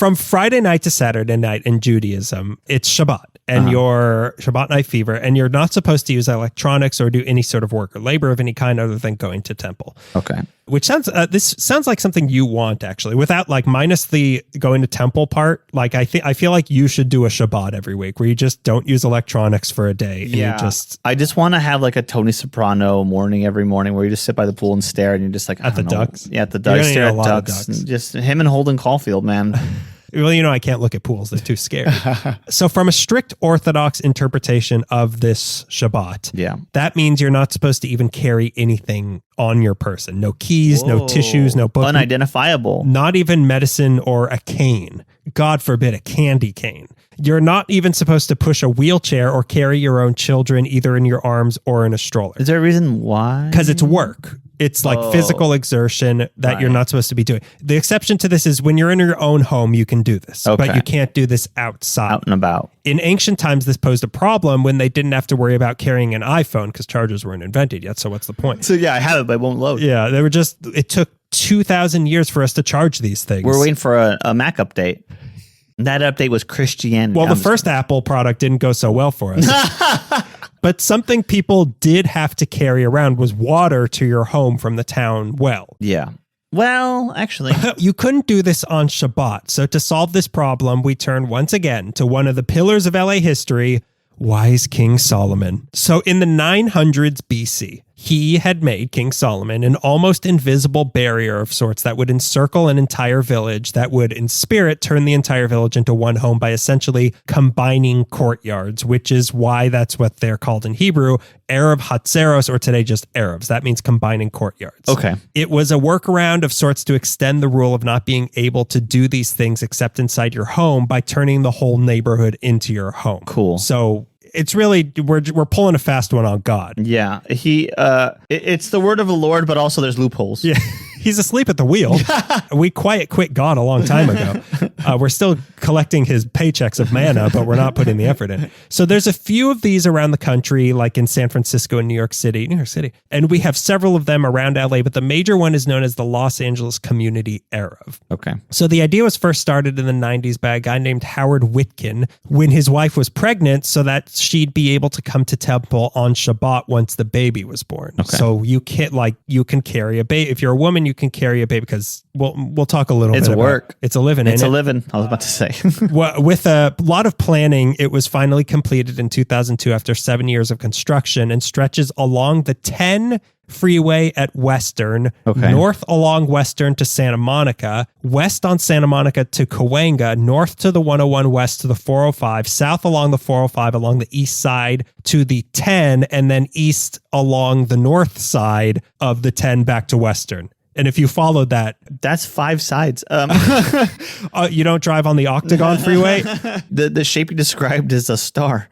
from Friday night to Saturday night in Judaism, it's Shabbat and your Shabbat night fever, and you're not supposed to use electronics or do any sort of work or labor of any kind other than going to temple. Okay. Which sounds, this sounds like something you want, actually, without like minus the going to temple part. Like I feel like you should do a Shabbat every week where you just don't use electronics for a day. And Yeah. I just want to have like a Tony Soprano morning every morning where you just sit by the pool and stare and you're just like, At the ducks? Yeah, at the ducks. Stare at ducks. ducks. Just him and Holden Caulfield, man. Well, I can't look at pools. They're too scary. So from a strict Orthodox interpretation of this Shabbat, that means you're not supposed to even carry anything on your person. No keys, no tissues, no book. Unidentifiable. Not even medicine or a cane. God forbid, a candy cane. You're not even supposed to push a wheelchair or carry your own children either in your arms or in a stroller. Is there a reason why? Because it's work. It's like physical exertion that you're not supposed to be doing. The exception to this is when you're in your own home, you can do this, but you can't do this outside. Out and about. In ancient times, this posed a problem when they didn't have to worry about carrying an iPhone because chargers weren't invented yet. So what's the point? So yeah, I have it, but it won't load. Yeah, it took 2,000 years for us to charge these things. We're waiting for a Mac update. That update was Christianity. Well, the first Apple product didn't go so well for us. But something people did have to carry around was water to your home from the town well. Yeah. Well, actually. You couldn't do this on Shabbat. So to solve this problem, we turn once again to one of the pillars of LA history, wise King Solomon. So in the 900s BC, he had made, King Solomon, an almost invisible barrier of sorts that would encircle an entire village, that would, in spirit, turn the entire village into one home by essentially combining courtyards, which is why that's what they're called in Hebrew, Eruv Hatzeros, or today just Eruvs. That means combining courtyards. Okay. It was a workaround of sorts to extend the rule of not being able to do these things except inside your home by turning the whole neighborhood into your home. Cool. So it's really, we're pulling a fast one on God. Yeah. It's the word of the Lord, but also there's loopholes. Yeah. He's asleep at the wheel. We quit God a long time ago. We're still collecting his paychecks of manna, but we're not putting the effort in. So there's a few of these around the country, like in San Francisco and New York City. And we have several of them around LA, but the major one is known as the Los Angeles Community Eruv. Okay. So the idea was first started in the 90s by a guy named Howard Witkin when his wife was pregnant so that she'd be able to come to temple on Shabbat once the baby was born. Okay. So you can carry a baby. If you're a woman, you can carry a baby because we'll talk a little bit about work. It's a living. It's a living. I was about to say. With a lot of planning, it was finally completed in 2002 after 7 years of construction and stretches along the 10 freeway at Western, north along Western to Santa Monica, west on Santa Monica to Cahuenga, north to the 101 west to the 405, south along the 405 along the east side to the 10, and then east along the north side of the 10 back to Western. And if you followed that, that's 5 sides. You don't drive on the Octagon freeway. The shape you described is a star.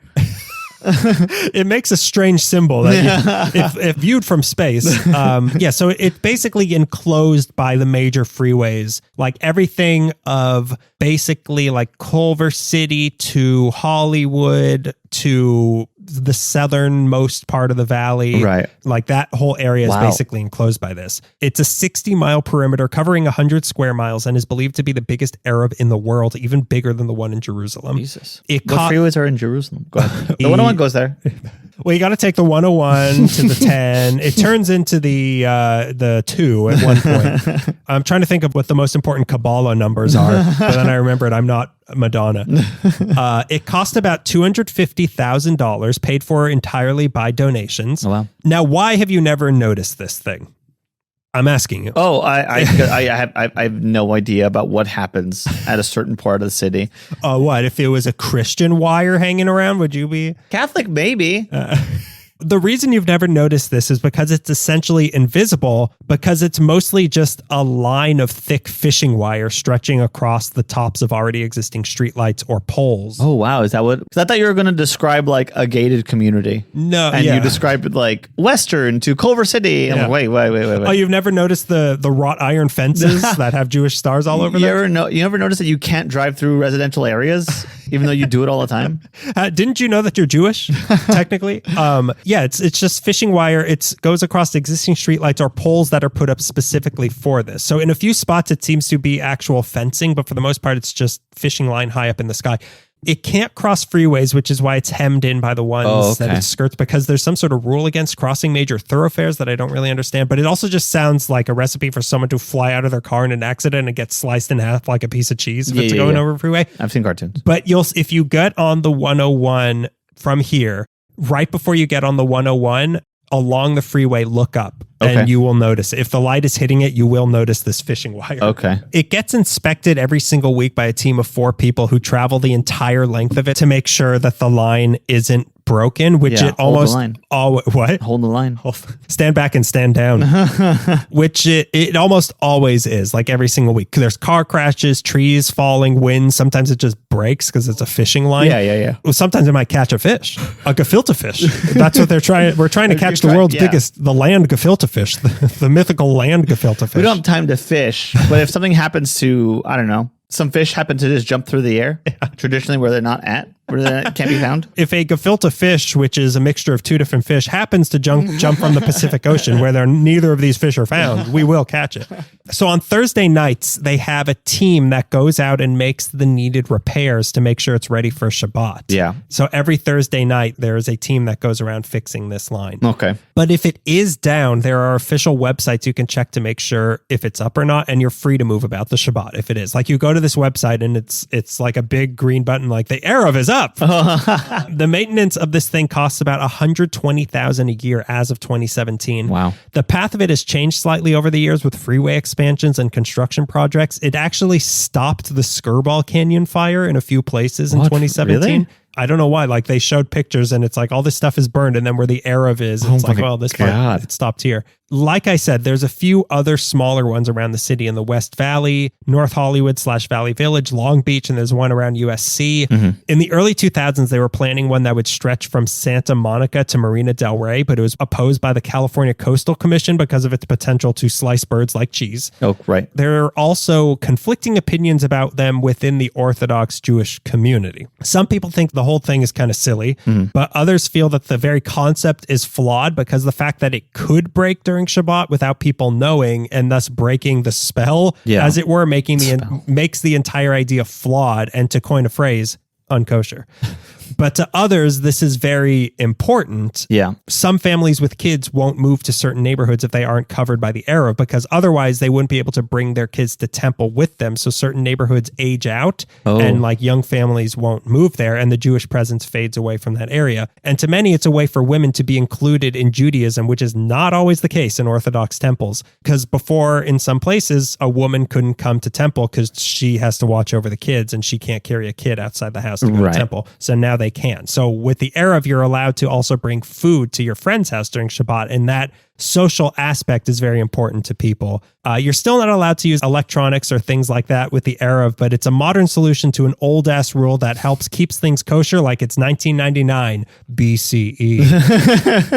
It makes a strange symbol that if viewed from space. So it's basically enclosed by the major freeways, like everything of basically like Culver City to Hollywood to the southernmost part of the valley. Right. Like that whole area is basically enclosed by this. It's a 60-mile perimeter covering 100 square miles and is believed to be the biggest Eruv in the world, even bigger than the one in Jerusalem. Jesus. What freeways are in Jerusalem? Go ahead. The 101 goes there. Well, you got to take the 101 to the 10. It turns into the 2 at one point. I'm trying to think of what the most important Kabbalah numbers are, but then I remembered I'm not Madonna. It cost about $250,000, paid for entirely by donations. Oh, wow. Now, why have you never noticed this thing? I'm asking you. Oh, I have no idea about what happens at a certain part of the city. What if it was a Christian wire hanging around? Would you be Catholic? Maybe. The reason you've never noticed this is because it's essentially invisible, because it's mostly just a line of thick fishing wire stretching across the tops of already existing streetlights or poles. Oh, wow. Is that what? Because I thought you were going to describe like a gated community. No, and you described it like Western to Culver City. Yeah. I'm like, wait. Oh, you've never noticed the wrought iron fences that have Jewish stars all over them? You ever notice that you can't drive through residential areas? even though you do it all the time. Didn't you know that you're Jewish? Technically, yeah. It's just fishing wire. It goes across existing streetlights or poles that are put up specifically for this. So in a few spots, it seems to be actual fencing, but for the most part, it's just fishing line high up in the sky. It can't cross freeways, which is why it's hemmed in by the ones that it skirts, because there's some sort of rule against crossing major thoroughfares that I don't really understand. But it also just sounds like a recipe for someone to fly out of their car in an accident and get sliced in half like a piece of cheese if it's going over a freeway. I've seen cartoons. But if you get on the 101 from here, right before you get on the 101, along the freeway, look up. And you will notice. If the light is hitting it, you will notice this fishing wire. Okay. It gets inspected every single week by a team of 4 people who travel the entire length of it to make sure that the line isn't broken, which it almost what? Hold the line. Stand back and stand down. Which it almost always is, like every single week. There's car crashes, trees falling, wind. Sometimes it just breaks because it's a fishing line. Yeah. Well, sometimes it might catch a fish, a gefilte fish. That's what they're trying. We're trying to catch the world's biggest, the land gefilte fish, the mythical land gefilte fish. We don't have time to fish, but if something happens to, I don't know, some fish happen to just jump through the air, traditionally where they're not at, where they can't be found. If a gefilte fish, which is a mixture of 2 different fish, happens to jump from the Pacific Ocean where neither of these fish are found, we will catch it. So on Thursday nights, they have a team that goes out and makes the needed repairs to make sure it's ready for Shabbat. Yeah. So every Thursday night, there is a team that goes around fixing this line. Okay. But if it is down, there are official websites you can check to make sure if it's up or not, and you're free to move about the Shabbat if it is. Like you go to this website and it's like a big green button like the Eruv is up. The maintenance of this thing costs about $120,000 a year as of 2017. Wow. The path of it has changed slightly over the years with freeway expansions and construction projects. It actually stopped the Skirball Canyon fire in a few places in 2017. Really? I don't know why. Like they showed pictures and it's like all this stuff is burned, and then where the Eruv is, it's like, well, this part, it stopped here. Like I said, there's a few other smaller ones around the city in the West Valley, North Hollywood / Valley Village, Long Beach, and there's one around USC. In the early 2000s, they were planning one that would stretch from Santa Monica to Marina Del Rey, but it was opposed by the California Coastal Commission because of its potential to slice birds like cheese. Oh, right. There are also conflicting opinions about them within the Orthodox Jewish community. Some people think the whole thing is kind of silly, but others feel that the very concept is flawed because the fact that it could break during Shabbat without people knowing and thus breaking the spell, as it were, makes the entire idea flawed, and to coin a phrase, unkosher. But to others, this is very important. Yeah. Some families with kids won't move to certain neighborhoods if they aren't covered by the Eruv, because otherwise they wouldn't be able to bring their kids to temple with them. So certain neighborhoods age out and like young families won't move there, and the Jewish presence fades away from that area. And to many, it's a way for women to be included in Judaism, which is not always the case in Orthodox temples. Because before, in some places, a woman couldn't come to temple because she has to watch over the kids and she can't carry a kid outside the house to go to temple. So now they can. So with the Eruv, you're allowed to also bring food to your friend's house during Shabbat, and that social aspect is very important to people. You're still not allowed to use electronics or things like that with the Eruv, but it's a modern solution to an old-ass rule that keeps things kosher like it's 1999 BCE.